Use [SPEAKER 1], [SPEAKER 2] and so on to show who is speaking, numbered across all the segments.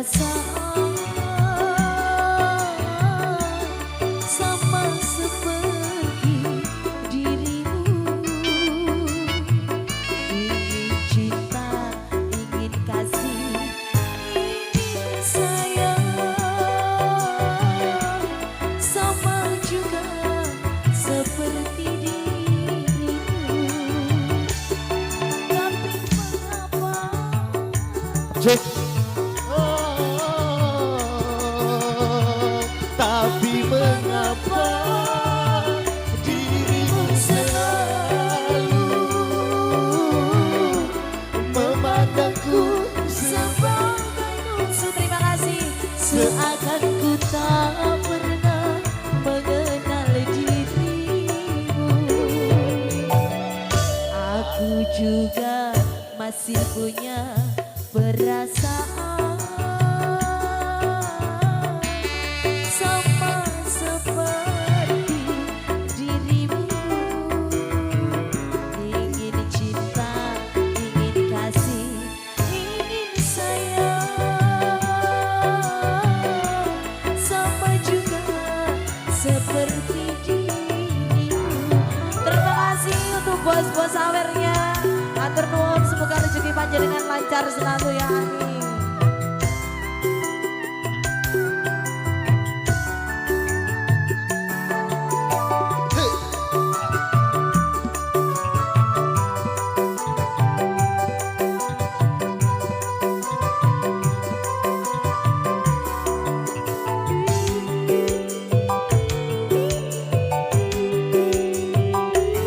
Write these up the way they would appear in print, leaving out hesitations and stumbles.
[SPEAKER 1] perasaan sama seperti dirimu. Ingin cinta, ingin kasih, ingin sayang, sama juga seperti dirimu. Tapi mengapa?
[SPEAKER 2] Cek. Tapi mengapa dirimu selalu memandangku
[SPEAKER 1] Sebagai musuh, terima kasih. Seakan ku tak pernah mengenal dirimu. Aku juga masih punya perasaan sama seperti dirimu. Ingin cinta, ingin kasih, ingin sayang, sama juga seperti dirimu. Terima kasih untuk bos-bos sawernya. Atur nuwun, semoga rezeki panjenengan lancar selalu ya, amin.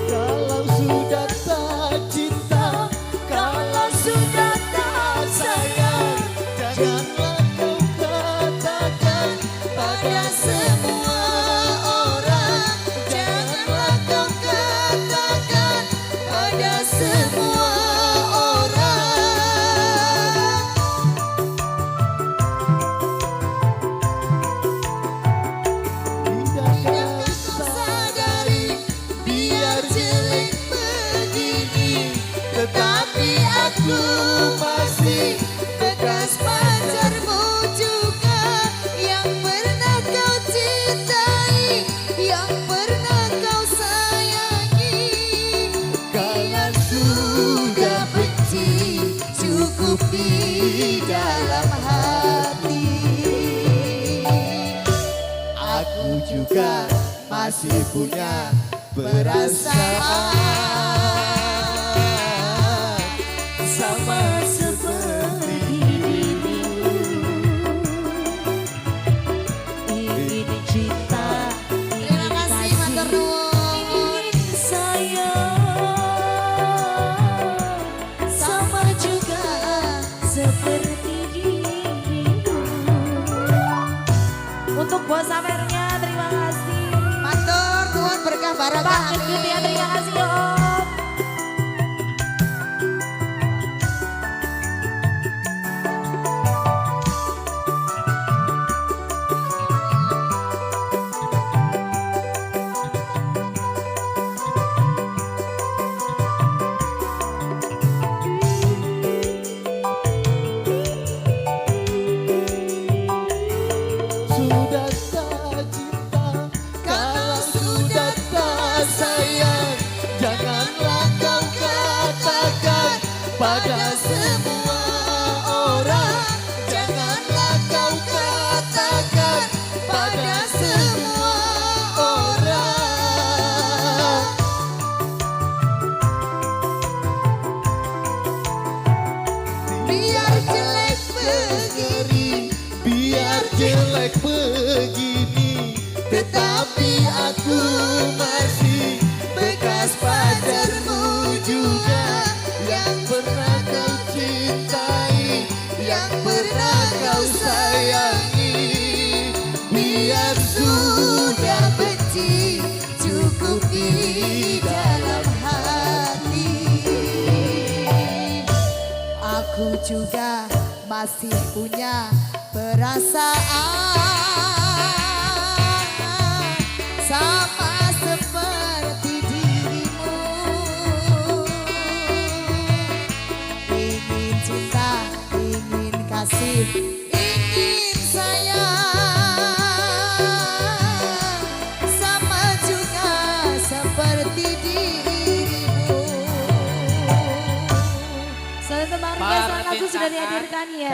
[SPEAKER 2] kalau sudah tak cinta, kalau sudah tak sayang, janganlah kau katakan pada semua orang. Janganlah kau katakan pada semua orang. Tidakkah kau sadari biar jelek begini, tetapi aku masih bekas pacarmu juga, yang pernah kau cintai, yang pernah kau sayangi. Kalau sudah benci, cukup di dalam hati. Aku juga masih punya perasaan sama seperti dirimu.
[SPEAKER 1] Ingin cinta, ingin
[SPEAKER 3] Terima kasih, matur
[SPEAKER 1] kasih,
[SPEAKER 3] nuwun.
[SPEAKER 1] ingin sayang, sama juga seperti dirimu. Untuk bos sawernya, terima kasih.
[SPEAKER 3] Matur nuwun berkah barokah.
[SPEAKER 1] Pak Ikut ya, terima kasih Om.
[SPEAKER 2] Sudah tak cinta, kalau sudah tak sayang, janganlah kau katakan pada semua orang. Janganlah kau katakan pada semua orang. Biar jelek begini, biar jelek begini, tetapi aku masih bekas pacarmu juga, yang pernah kau cintai, yang pernah kau sayangi. Biar sudah benci, cukup di dalam hati.
[SPEAKER 3] Aku juga masih punya perasaan sama seperti dirimu. Ingin cinta, ingin kasih, ingin sayang sama juga seperti dirimu.
[SPEAKER 1] Salam tembang ringkasan lagu sudah dihadirkan ya.